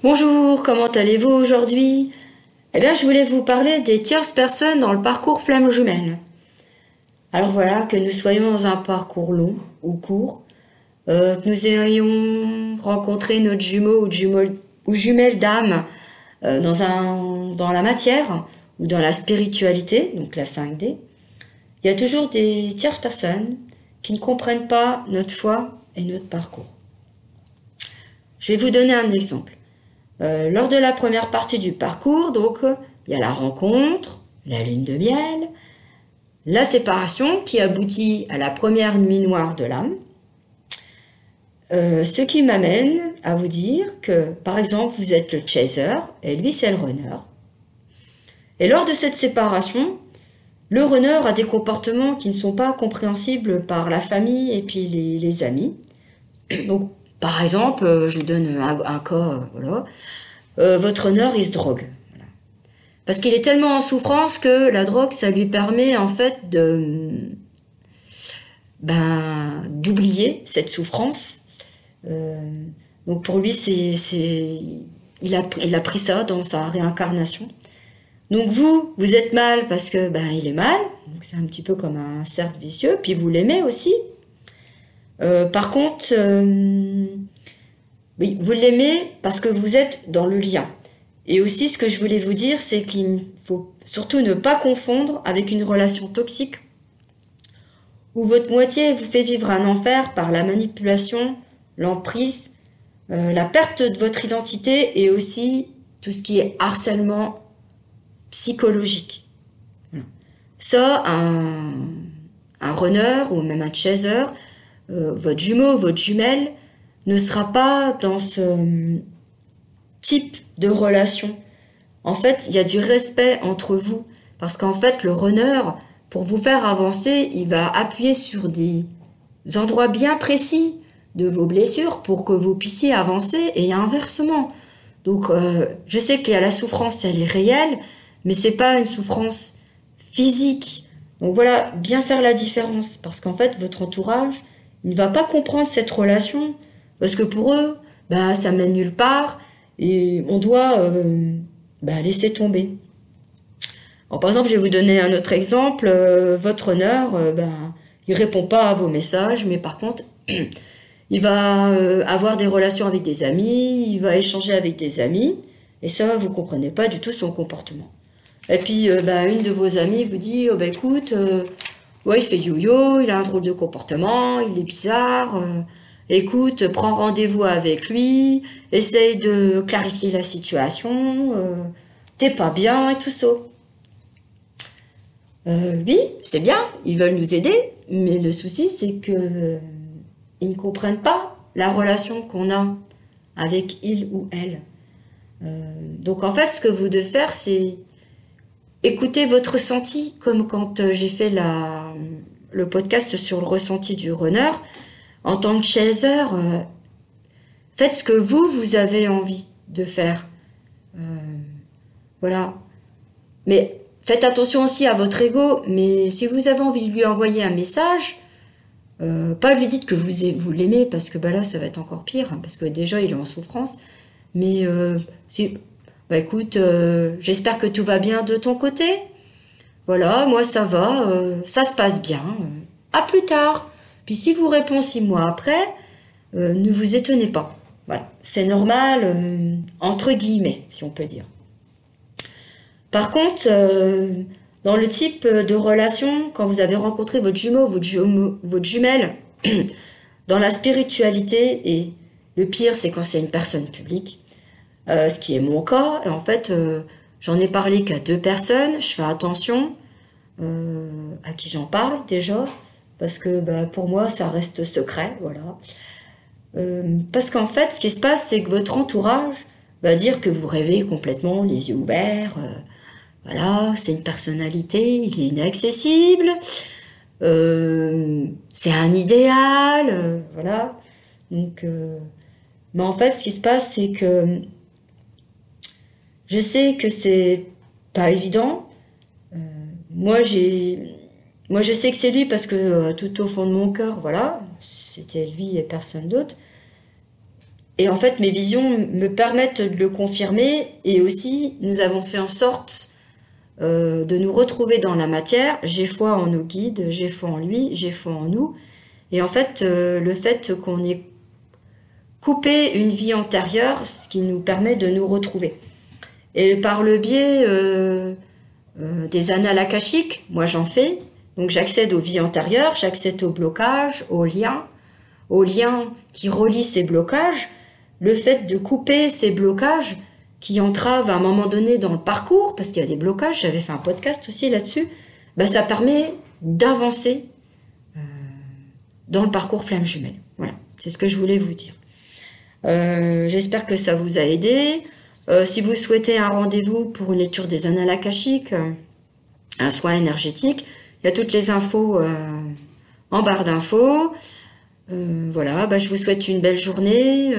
Bonjour, comment allez-vous aujourd'hui? Eh bien, je voulais vous parler des tierces personnes dans le parcours flamme jumelle. Alors voilà, que nous soyons dans un parcours long ou court, que nous ayons rencontré notre jumeau ou jumelle d'âme dans la matière ou dans la spiritualité, donc la 5D, il y a toujours des tierces personnes qui ne comprennent pas notre foi et notre parcours. Je vais vous donner un exemple. Lors de la première partie du parcours, donc, il y a la rencontre, la lune de miel, la séparation qui aboutit à la première nuit noire de l'âme. Ce qui m'amène à vous dire que, par exemple, vous êtes le chaser et lui c'est le runner. Et lors de cette séparation, le runner a des comportements qui ne sont pas compréhensibles par la famille et puis les amis. Donc, par exemple, je vous donne un cas, voilà. Votre runner, il se drogue. Voilà. Parce qu'il est tellement en souffrance que la drogue, ça lui permet en fait d'oublier cette souffrance. Donc pour lui, il a pris ça dans sa réincarnation. Donc vous êtes mal parce que il est mal. Donc c'est un petit peu comme un cercle vicieux. Puis vous l'aimez aussi. Par contre, oui, vous l'aimez parce que vous êtes dans le lien. Et aussi, ce que je voulais vous dire, c'est qu'il ne faut surtout ne pas confondre avec une relation toxique où votre moitié vous fait vivre un enfer par la manipulation, l'emprise, la perte de votre identité et aussi tout ce qui est harcèlement psychologique. Ça, un runner ou même un chaser, votre jumeau, votre jumelle, ne sera pas dans ce type de relation. En fait, il y a du respect entre vous. Parce qu'en fait, le runner, pour vous faire avancer, il va appuyer sur des endroits bien précis de vos blessures pour que vous puissiez avancer et inversement. Donc, je sais que la souffrance, elle est réelle, mais c'est pas une souffrance physique. Donc voilà, bien faire la différence. Parce qu'en fait, votre entourage, il ne va pas comprendre cette relation. Parce que pour eux, ça mène nulle part. Et on doit laisser tomber. Alors, par exemple, je vais vous donner un autre exemple. Votre runner, il répond pas à vos messages, mais par contre, il va avoir des relations avec des amis, il va échanger avec des amis, et ça, vous comprenez pas du tout son comportement. Et puis, une de vos amies vous dit, écoute, ouais, il fait yo-yo, il a un drôle de comportement, il est bizarre. Écoute, prends rendez-vous avec lui, essaye de clarifier la situation, t'es pas bien et tout ça. Oui, c'est bien, ils veulent nous aider, mais le souci c'est que ils ne comprennent pas la relation qu'on a avec il ou elle. Donc en fait, ce que vous devez faire, c'est écouter votre ressenti, comme quand j'ai fait le podcast sur le ressenti du runner. En tant que chaser, faites ce que vous avez envie de faire. Voilà. Mais faites attention aussi à votre ego. Mais si vous avez envie de lui envoyer un message, pas lui dites que vous l'aimez, parce que là, ça va être encore pire, hein, parce que déjà, il est en souffrance. Mais écoute, j'espère que tout va bien de ton côté. Voilà, moi ça va, ça se passe bien. À plus tard. Puis si vous répond 6 mois après, ne vous étonnez pas. Voilà, c'est normal, entre guillemets, si on peut dire. Par contre, dans le type de relation, quand vous avez rencontré votre jumeau, votre jumelle, dans la spiritualité, et le pire, c'est quand c'est une personne publique, ce qui est mon cas, et en fait, j'en ai parlé qu'à 2 personnes, je fais attention à qui j'en parle déjà, parce que pour moi, ça reste secret, voilà. Parce qu'en fait, ce qui se passe, c'est que votre entourage va dire que vous rêvez complètement, les yeux ouverts. Voilà, c'est une personnalité, il est inaccessible. C'est un idéal, voilà. Donc, mais en fait, ce qui se passe, c'est que je sais que c'est pas évident. Moi, je sais que c'est lui parce que tout au fond de mon cœur, voilà, c'était lui et personne d'autre. Et en fait, mes visions me permettent de le confirmer. Et aussi, nous avons fait en sorte de nous retrouver dans la matière. J'ai foi en nos guides, j'ai foi en lui, j'ai foi en nous. Et en fait, le fait qu'on ait coupé une vie antérieure, ce qui nous permet de nous retrouver. Et par le biais des annales akashiques, moi j'en fais. Donc j'accède aux vies antérieures, j'accède aux blocages, aux liens qui relient ces blocages. Le fait de couper ces blocages qui entravent à un moment donné dans le parcours, parce qu'il y a des blocages, j'avais fait un podcast aussi là-dessus, ça permet d'avancer dans le parcours flamme jumelle. Voilà, c'est ce que je voulais vous dire. J'espère que ça vous a aidé. Si vous souhaitez un rendez-vous pour une lecture des annales akashiques, un soin énergétique, il y a toutes les infos en barre d'infos. Voilà, je vous souhaite une belle journée.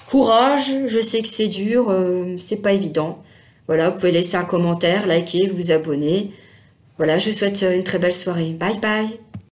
Courage, je sais que c'est dur, c'est pas évident. Voilà, vous pouvez laisser un commentaire, liker, vous abonner. Voilà, je vous souhaite une très belle soirée. Bye bye.